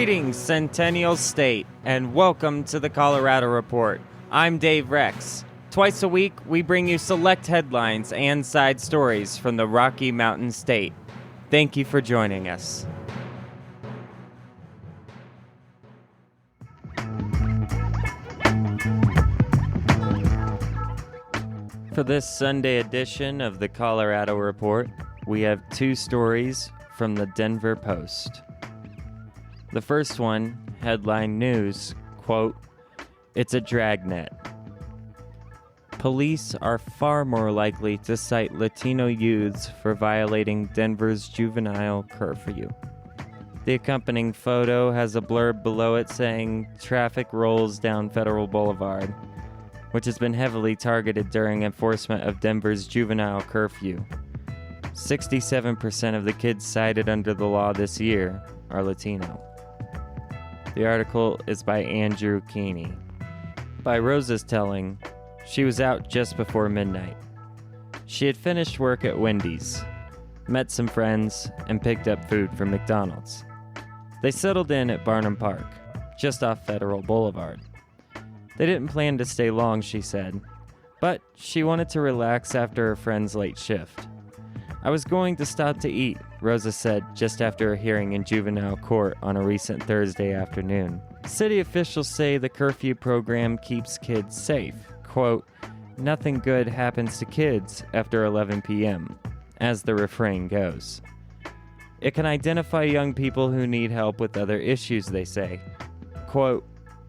Greetings, Centennial State, and welcome to the Colorado Report. I'm Dave Rex. Twice a week, we bring you select headlines and side stories from the Rocky Mountain State. Thank you for joining us. For this Sunday edition of the Colorado Report, we have two stories from the Denver Post. The first one, headline news, quote, "It's a dragnet. Police are far more likely to cite Latino youths for violating Denver's juvenile curfew." The accompanying photo has a blurb below it saying, "Traffic rolls down Federal Boulevard," which has been heavily targeted during enforcement of Denver's juvenile curfew. 67% of the kids cited under the law this year are Latino. The article is by Andrew Keeney. By Rosa's telling, she was out just before midnight. She had finished work at Wendy's, met some friends, and picked up food from McDonald's. They settled in at Barnum Park, just off Federal Boulevard. They didn't plan to stay long, she said, but she wanted to relax after her friend's late shift. "I was going to stop to eat," Rosa said just after a hearing in juvenile court on a recent Thursday afternoon. City officials say the curfew program keeps kids safe. Quote, "Nothing good happens to kids after 11 p.m., as the refrain goes. It can identify young people who need help with other issues, they say. Quote,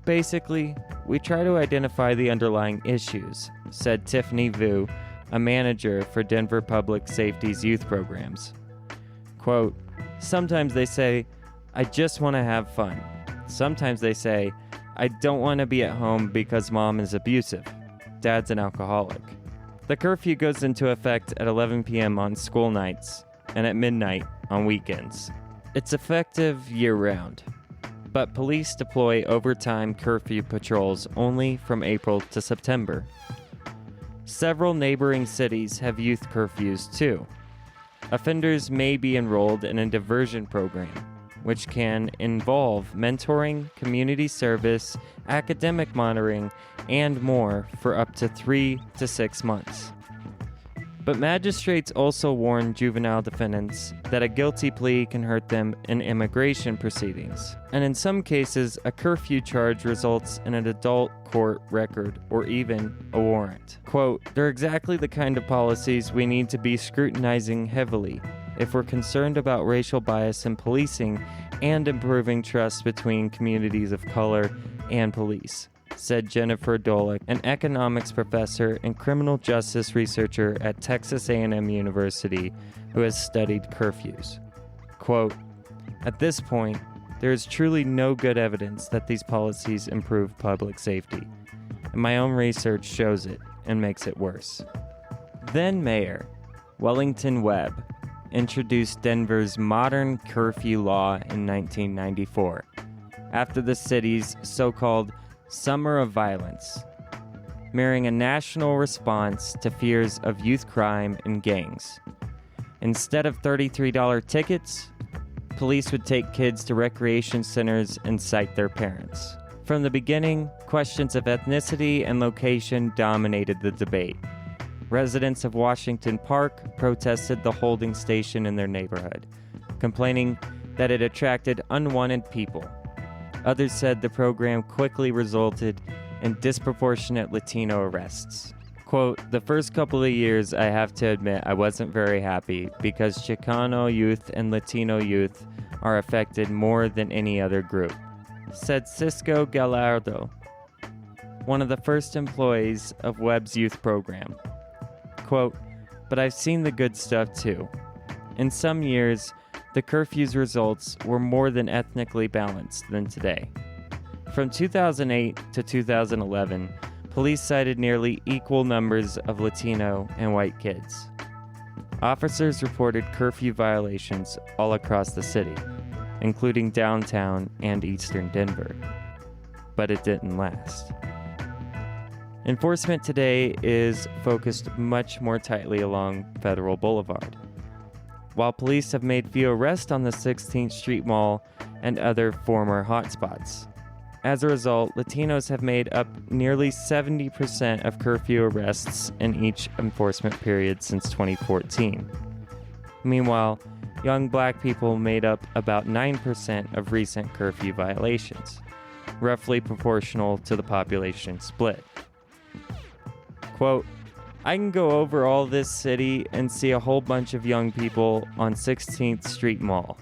"Basically, we try to identify the underlying issues," said Tiffany Vu, a manager for Denver Public Safety's youth programs. Quote, "Sometimes they say, I just want to have fun. Sometimes they say, I don't want to be at home because mom is abusive. Dad's an alcoholic." The curfew goes into effect at 11 p.m. on school nights and at midnight on weekends. It's effective year-round, but police deploy overtime curfew patrols only from April to September. Several neighboring cities have youth curfews too. Offenders may be enrolled in a diversion program, which can involve mentoring, community service, academic monitoring, and more for up to 3 to 6 months. But magistrates also warn juvenile defendants that a guilty plea can hurt them in immigration proceedings. And in some cases, a curfew charge results in an adult court record or even a warrant. Quote, "They're exactly the kind of policies we need to be scrutinizing heavily if we're concerned about racial bias in policing and improving trust between communities of color and police," said Jennifer Dolick, an economics professor and criminal justice researcher at Texas A&M University who has studied curfews. Quote, "At this point, there is truly no good evidence that these policies improve public safety, and my own research shows it and makes it worse." Then Mayor Wellington Webb introduced Denver's modern curfew law in 1994, after the city's so-called Summer of Violence, mirroring a national response to fears of youth crime and gangs. Instead of $33 tickets, police would take kids to recreation centers and cite their parents. From the beginning, questions of ethnicity and location dominated the debate. Residents of Washington Park protested the holding station in their neighborhood, complaining that it attracted unwanted people. Others said the program quickly resulted in disproportionate Latino arrests. Quote, "The first couple of years, I have to admit, I wasn't very happy because Chicano youth and Latino youth are affected more than any other group," said Cisco Gallardo, one of the first employees of Webb's youth program. Quote, "But I've seen the good stuff too. In some years, the curfew's results were more than ethnically balanced than today. From 2008 to 2011, police cited nearly equal numbers of Latino and white kids. Officers reported curfew violations all across the city, including downtown and eastern Denver. But it didn't last. Enforcement today is focused much more tightly along Federal Boulevard. while police have made few arrests on the 16th Street Mall and other former hotspots. As a result, Latinos have made up nearly 70% of curfew arrests in each enforcement period since 2014. Meanwhile, young black people made up about 9% of recent curfew violations, roughly proportional to the population split. Quote, I can go over all this city and see a whole bunch of young people on 16th Street Mall.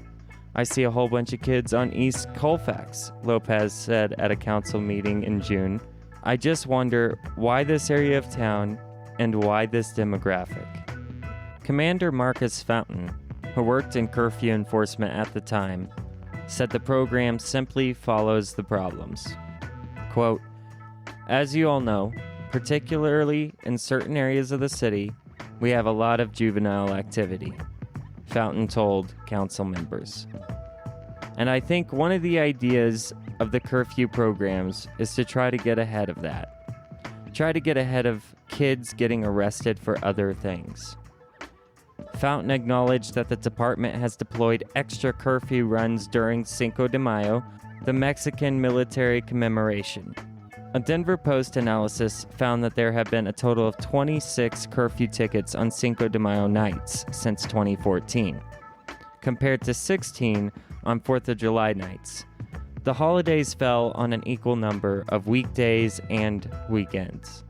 I see a whole bunch of kids on East Colfax, Lopez said at a council meeting in June. I just wonder why this area of town and why this demographic. Commander Marcus Fountain, who worked in curfew enforcement at the time, said the program simply follows the problems. Quote, as you all know, particularly in certain areas of the city, we have a lot of juvenile activity, Fountain told council members. And I think one of the ideas of the curfew programs is to try to get ahead of that. Try to get ahead of kids getting arrested for other things. Fountain acknowledged that the department has deployed extra curfew runs during Cinco de Mayo, the Mexican military commemoration. A Denver Post analysis found that there have been a total of 26 curfew tickets on Cinco de Mayo nights since 2014, compared to 16 on 4th of July nights. The holidays fell on an equal number of weekdays and weekends.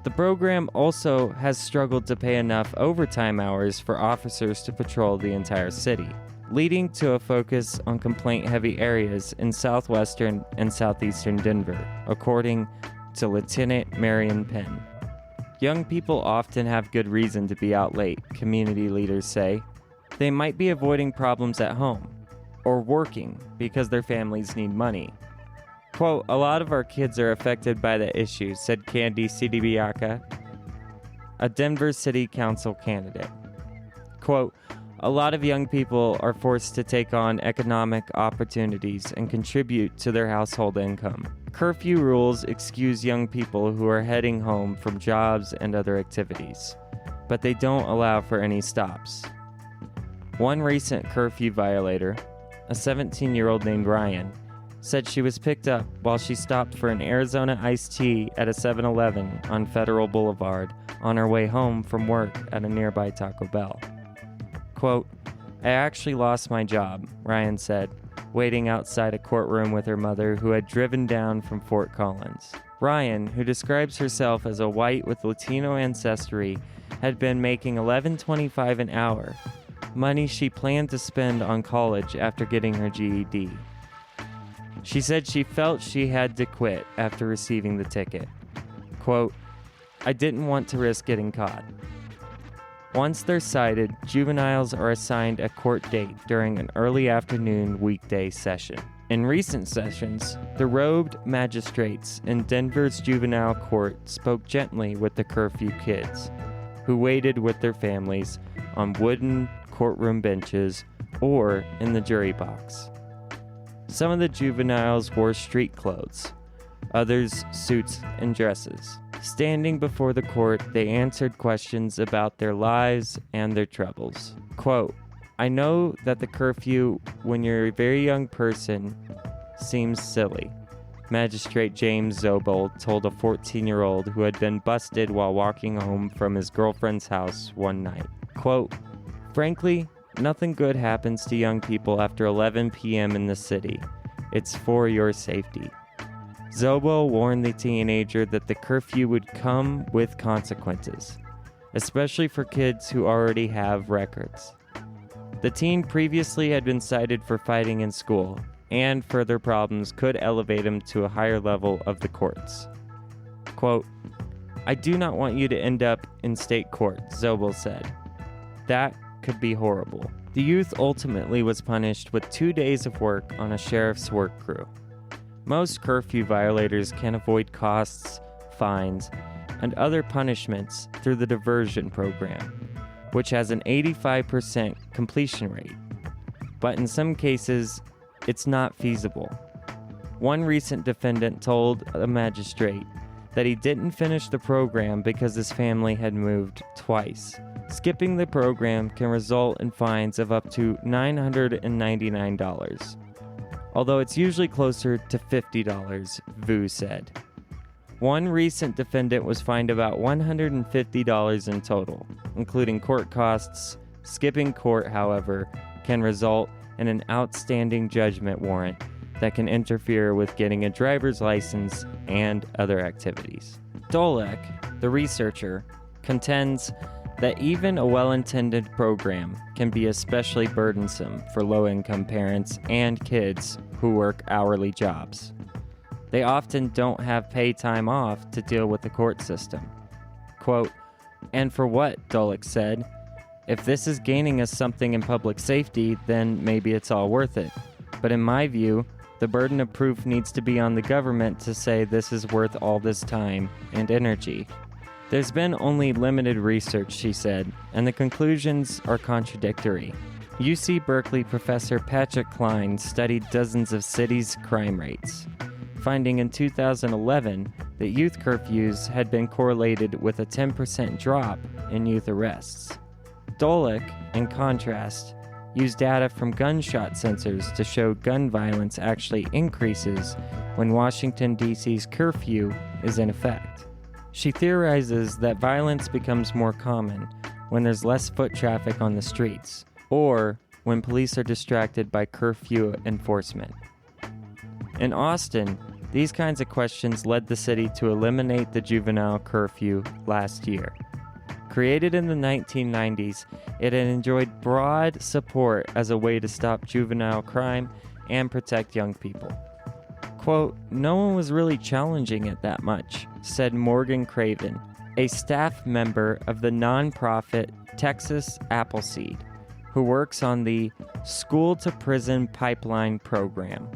The program also has struggled to pay enough overtime hours for officers to patrol the entire city, leading to a focus on complaint-heavy areas in southwestern and southeastern Denver, according to Lieutenant Marion Penn. Young people often have good reason to be out late, community leaders say. They might be avoiding problems at home, or working because their families need money. Quote, a lot of our kids are affected by the issue, said Candy Sidibiaka, a Denver City Council candidate. Quote, a lot of young people are forced to take on economic opportunities and contribute to their household income. Curfew rules excuse young people who are heading home from jobs and other activities, but they don't allow for any stops. One recent curfew violator, a 17-year-old named Ryan, said she was picked up while she stopped for an Arizona iced tea at a 7-Eleven on Federal Boulevard on her way home from work at a nearby Taco Bell. Quote, I actually lost my job, Ryan said, waiting outside a courtroom with her mother who had driven down from Fort Collins. Ryan, who describes herself as a white with Latino ancestry, had been making $11.25 an hour, money she planned to spend on college after getting her GED. She said she felt she had to quit after receiving the ticket. Quote, I didn't want to risk getting caught. Once they're cited, juveniles are assigned a court date during an early afternoon weekday session. In recent sessions, the robed magistrates in Denver's juvenile court spoke gently with the curfew kids, who waited with their families on wooden courtroom benches or in the jury box. Some of the juveniles wore street clothes, others suits and dresses. Standing before the court, they answered questions about their lives and their troubles. Quote, I know that the curfew, when you're a very young person, seems silly, Magistrate James Zobel told a 14-year-old who had been busted while walking home from his girlfriend's house one night. Quote, frankly, nothing good happens to young people after 11 p.m. in the city. It's for your safety. Zobel warned the teenager that the curfew would come with consequences, especially for kids who already have records. The teen previously had been cited for fighting in school, and further problems could elevate him to a higher level of the courts. Quote, I do not want you to end up in state court, Zobel said. That could be horrible. The youth ultimately was punished with 2 days of work on a sheriff's work crew. Most curfew violators can avoid costs, fines, and other punishments through the diversion program, which has an 85% completion rate. But in some cases, it's not feasible. One recent defendant told a magistrate that he didn't finish the program because his family had moved twice, Skipping the program can result in fines of up to $999, although it's usually closer to $50, Vu said. One recent defendant was fined about $150 in total, including court costs. Skipping court, however, can result in an outstanding judgment warrant that can interfere with getting a driver's license and other activities. Dolek, the researcher, contends that even a well-intended program can be especially burdensome for low-income parents and kids who work hourly jobs. They often don't have paid time off to deal with the court system. Quote, "And for what?" Dolek said. "If this is gaining us something in public safety, then maybe it's all worth it. But in my view, the burden of proof needs to be on the government to say this is worth all this time and energy." There's been only limited research, she said, and the conclusions are contradictory. UC Berkeley professor Patrick Klein studied dozens of cities' crime rates, finding in 2011 that youth curfews had been correlated with a 10% drop in youth arrests. Dolek, in contrast, used data from gunshot sensors to show gun violence actually increases when Washington, D.C.'s curfew is in effect. She theorizes that violence becomes more common when there's less foot traffic on the streets, or when police are distracted by curfew enforcement. In Austin, these kinds of questions led the city to eliminate the juvenile curfew last year. Created in the 1990s, it had enjoyed broad support as a way to stop juvenile crime and protect young people. Quote, "No one was really challenging it that much," said Morgan Craven, a staff member of the nonprofit Texas Appleseed, who works on the School to Prison Pipeline program.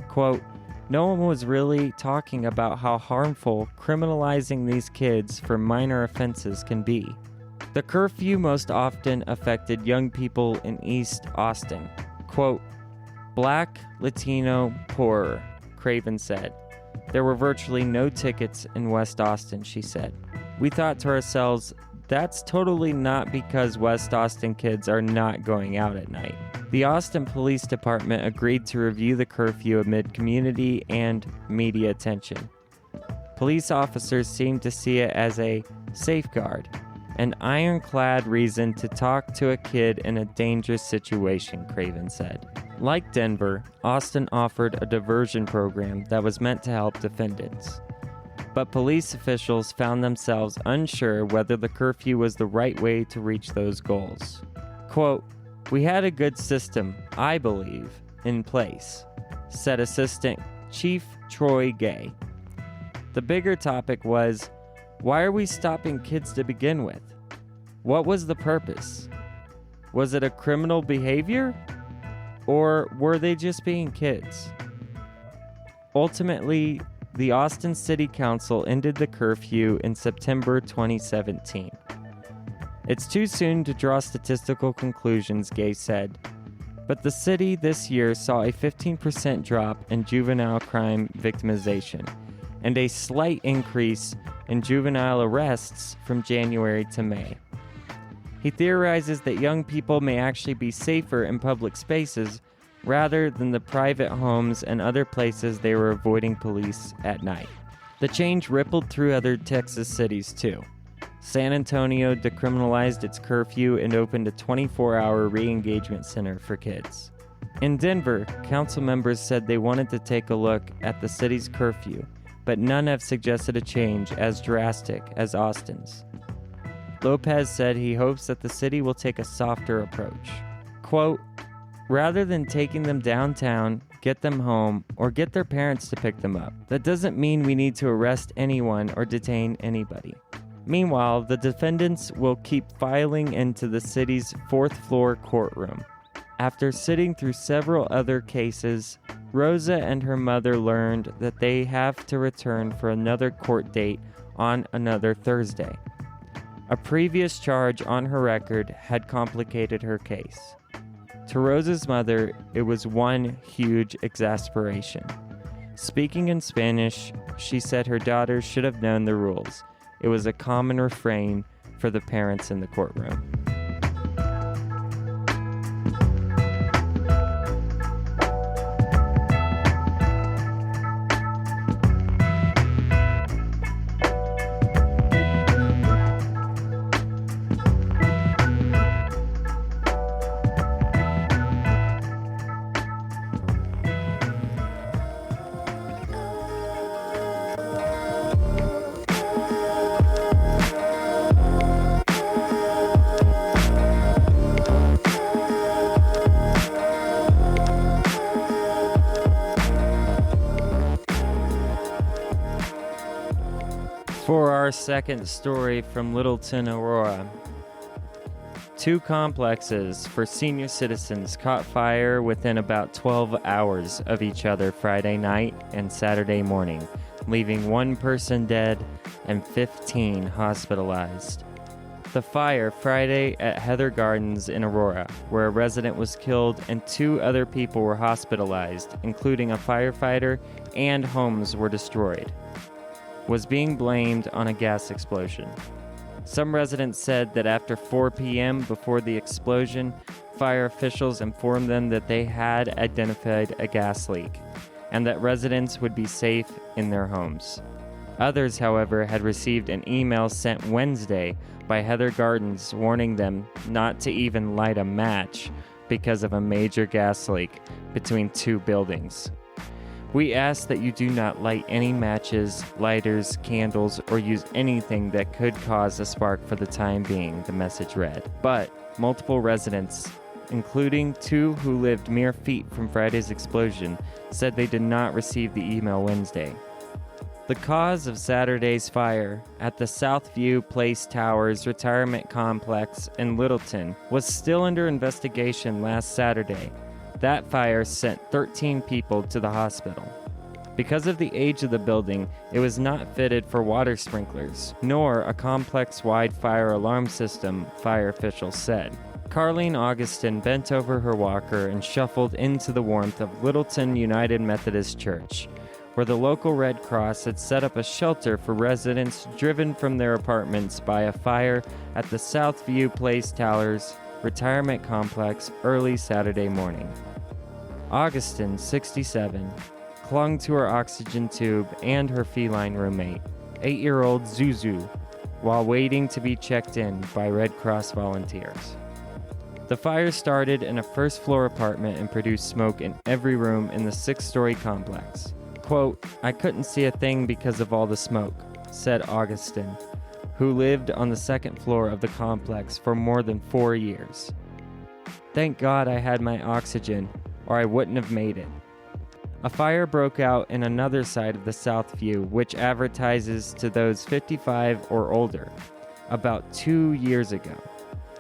Quote, "No one was really talking about how harmful criminalizing these kids for minor offenses can be." The curfew most often affected young people in East Austin. Quote, "Black, Latino, poorer," Craven said. "There were virtually no tickets in West Austin," she said. "We thought to ourselves, that's totally not because West Austin kids are not going out at night." The Austin Police Department agreed to review the curfew amid community and media attention. Police officers seemed to see it as a safeguard, an ironclad reason to talk to a kid in a dangerous situation, Craven said. Like Denver, Austin offered a diversion program that was meant to help defendants. But police officials found themselves unsure whether the curfew was the right way to reach those goals. Quote, "We had a good system, I believe, in place," said Assistant Chief Troy Gay. The bigger topic was, why are we stopping kids to begin with? What was the purpose? Was it a criminal behavior? Or were they just being kids? Ultimately, the Austin City Council ended the curfew in September 2017. It's too soon to draw statistical conclusions, Gay said, but the city this year saw a 15% drop in juvenile crime victimization and a slight increase in juvenile arrests from January to May. He theorizes that young people may actually be safer in public spaces rather than the private homes and other places they were avoiding police at night. The change rippled through other Texas cities too. San Antonio decriminalized its curfew and opened a 24-hour re-engagement center for kids. In Denver, council members said they wanted to take a look at the city's curfew, but none have suggested a change as drastic as Austin's. Lopez said he hopes that the city will take a softer approach. Quote, "Rather than taking them downtown, get them home, or get their parents to pick them up. That doesn't mean we need to arrest anyone or detain anybody." Meanwhile, the defendants will keep filing into the city's fourth-floor courtroom. After sitting through several other cases, Rosa and her mother learned that they have to return for another court date on another Thursday. A previous charge on her record had complicated her case. To Rosa's mother, it was one huge exasperation. Speaking in Spanish, she said her daughter should have known the rules. It was a common refrain for the parents in the courtroom. our second story from Littleton, Aurora. 2 complexes for senior citizens caught fire within about 12 hours of each other Friday night and Saturday morning, leaving 1 person dead and 15 hospitalized. The fire Friday at Heather Gardens in Aurora, where a resident was killed and 2 other people were hospitalized, including a firefighter, and homes were destroyed, was being blamed on a gas explosion. Some residents said that after 4 p.m. before the explosion, fire officials informed them that they had identified a gas leak and that residents would be safe in their homes. Others, however, had received an email sent Wednesday by Heather Gardens warning them not to even light a match because of a major gas leak between 2 buildings. We ask that you do not light any matches, lighters, candles, or use anything that could cause a spark for the time being, the message read. But multiple residents, including 2 who lived mere feet from Friday's explosion, said they did not receive the email Wednesday. The cause of Saturday's fire at the Southview Place Towers retirement complex in Littleton was still under investigation last Saturday. That fire sent 13 people to the hospital. Because of the age of the building, it was not fitted for water sprinklers, nor a complex-wide fire alarm system, fire officials said. Carlene Augustin bent over her walker and shuffled into the warmth of Littleton United Methodist Church, where the local Red Cross had set up a shelter for residents driven from their apartments by a fire at the Southview Place Towers retirement complex early Saturday morning. Augustin, 67, clung to her oxygen tube and her feline roommate, 8-year-old Zuzu, while waiting to be checked in by Red Cross volunteers. The fire started in a first-floor apartment and produced smoke in every room in the 6-story complex. Quote, "I couldn't see a thing because of all the smoke," said Augustin, who lived on the 2nd floor of the complex for more than 4 years. "Thank God I had my oxygen, or I wouldn't have made it." A fire broke out in another side of the Southview, which advertises to those 55 or older, about 2 years ago,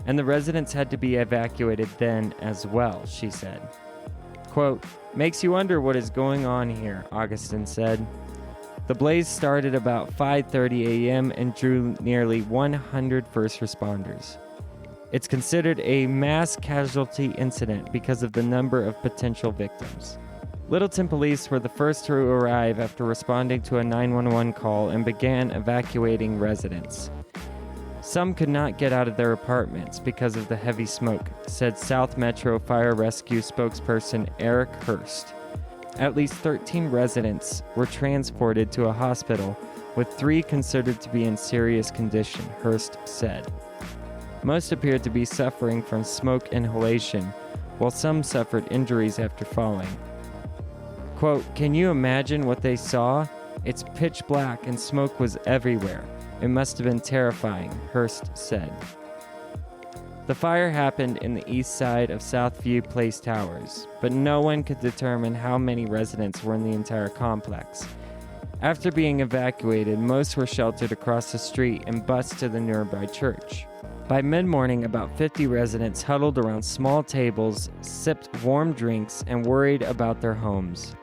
and the residents had to be evacuated then as well, she said. Quote, "Makes you wonder what is going on here," Augustin said. The blaze started about 5:30 a.m. and drew nearly 100 first responders. It's considered a mass casualty incident because of the number of potential victims. Littleton police were the first to arrive after responding to a 911 call and began evacuating residents. Some could not get out of their apartments because of the heavy smoke, said South Metro Fire Rescue spokesperson Eric Hurst. At least 13 residents were transported to a hospital, with 3 considered to be in serious condition, Hurst said. Most appeared to be suffering from smoke inhalation, while some suffered injuries after falling. Quote, "Can you imagine what they saw? It's pitch black and smoke was everywhere. It must have been terrifying," Hurst said. The fire happened in the east side of Southview Place Towers, but no one could determine how many residents were in the entire complex. After being evacuated, most were sheltered across the street and bused to the nearby church. By mid-morning, about 50 residents huddled around small tables, sipped warm drinks, and worried about their homes.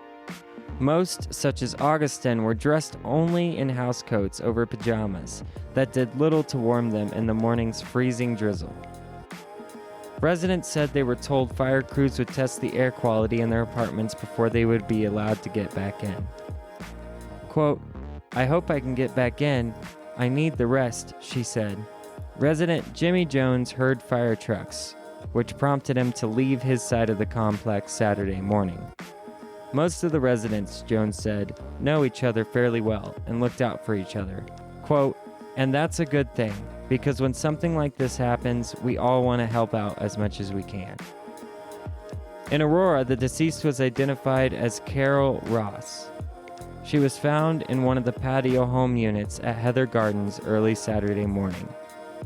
Most, such as Augustin, were dressed only in housecoats over pajamas that did little to warm them in the morning's freezing drizzle. Residents said they were told fire crews would test the air quality in their apartments before they would be allowed to get back in. Quote, "I hope I can get back in. I need the rest," she said. Resident Jimmy Jones heard fire trucks, which prompted him to leave his side of the complex Saturday morning. Most of the residents, Jones said, know each other fairly well and looked out for each other. Quote, "And that's a good thing, because when something like this happens, we all want to help out as much as we can." In Aurora, the deceased was identified as Carol Ross. She was found in one of the patio home units at Heather Gardens early Saturday morning,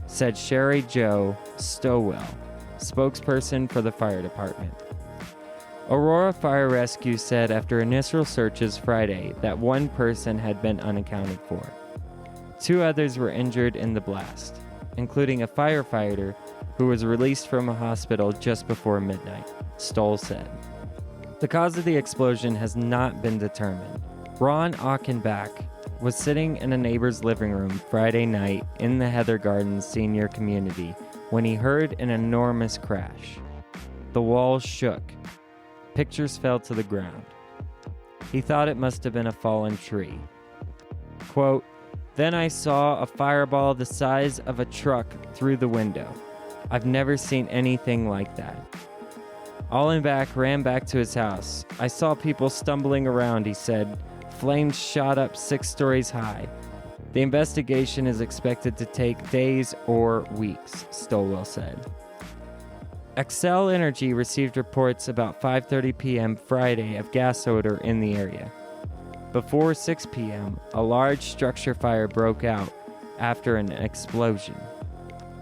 said Sherry Jo Stowell, spokesperson for the fire department. Aurora Fire Rescue said after initial searches Friday that 1 person had been unaccounted for. 2 others were injured in the blast, including a firefighter who was released from a hospital just before midnight, Stoll said. The cause of the explosion has not been determined. Ron Achenbach was sitting in a neighbor's living room Friday night in the Heather Gardens senior community when he heard an enormous crash. The walls shook. Pictures fell to the ground. He thought it must have been a fallen tree. Quote, "Then I saw a fireball the size of a truck through the window. I've never seen anything like that." Allenbach ran back to his house. "I saw people stumbling around," he said. "Flames shot up 6 stories high. The investigation is expected to take days or weeks," Stowell said. Xcel Energy received reports about 5:30 p.m. Friday of gas odor in the area. Before 6 p.m., a large structure fire broke out after an explosion.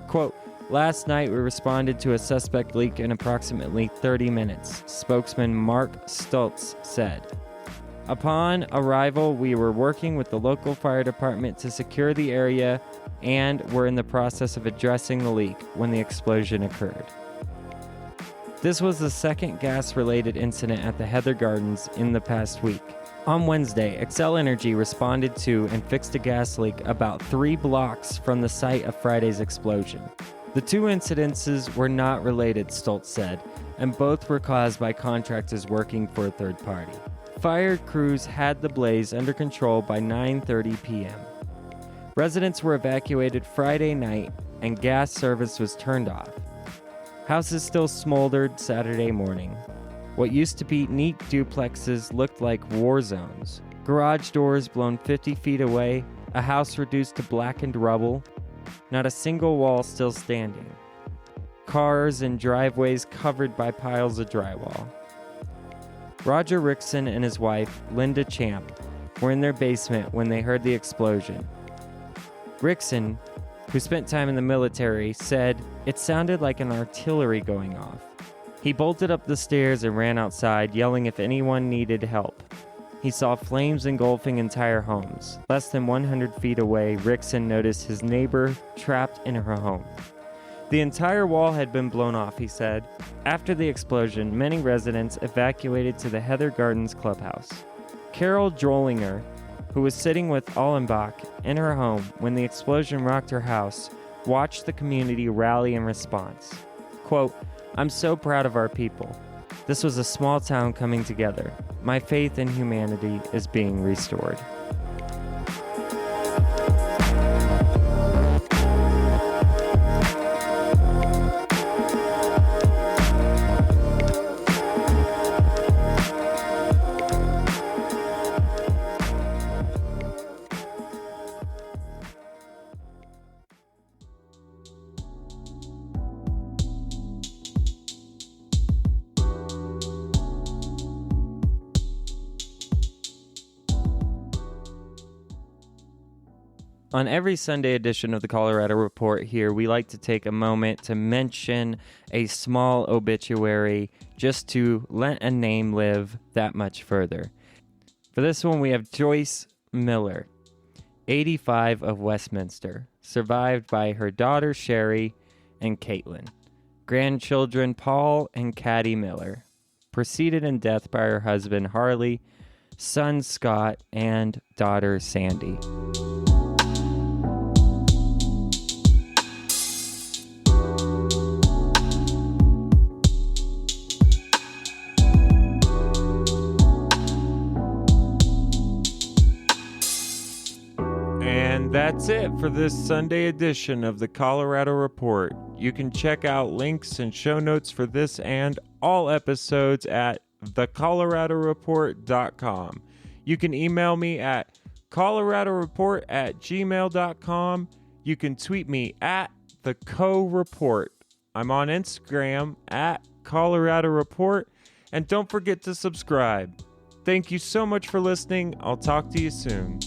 Quote, "Last night we responded to a suspect leak in approximately 30 minutes," spokesman Mark Stultz said. "Upon arrival, we were working with the local fire department to secure the area and were in the process of addressing the leak when the explosion occurred." This was the second gas-related incident at the Heather Gardens in the past week. On Wednesday, Xcel Energy responded to and fixed a gas leak about 3 blocks from the site of Friday's explosion. The 2 incidences were not related, Stultz said, and both were caused by contractors working for a third party. Fire crews had the blaze under control by 9:30 p.m. Residents were evacuated Friday night and gas service was turned off. Houses still smoldered Saturday morning. What used to be neat duplexes looked like war zones. Garage doors blown 50 feet away, a house reduced to blackened rubble, not a single wall still standing. Cars and driveways covered by piles of drywall. Roger Rickson and his wife, Linda Champ, were in their basement when they heard the explosion. Rickson, who spent time in the military, said it sounded like an artillery going off. He bolted up the stairs and ran outside, yelling if anyone needed help. He saw flames engulfing entire homes. Less than 100 feet away, Rickson noticed his neighbor trapped in her home. The entire wall had been blown off, he said. After the explosion, many residents evacuated to the Heather Gardens clubhouse. Carol Drollinger, who was sitting with Allenbach in her home when the explosion rocked her house, watched the community rally in response. Quote, "I'm so proud of our people. This was a small town coming together. My faith in humanity is being restored." On every Sunday edition of the Colorado Report here, we like to take a moment to mention a small obituary just to let a name live that much further. For this one, we have Joyce Miller, 85 of Westminster, survived by her daughter Sherry and Caitlin, grandchildren Paul and Caddy Miller, preceded in death by her husband Harley, son Scott, and daughter Sandy. And that's it for this Sunday edition of the Colorado Report. You can check out links and show notes for this and all episodes at thecoloradoreport.com. You can email me at coloradoreport@gmail.com. You can tweet me at @thecoreport. I'm on Instagram at Colorado Report. And don't forget to subscribe. Thank you so much for listening. I'll talk to you soon.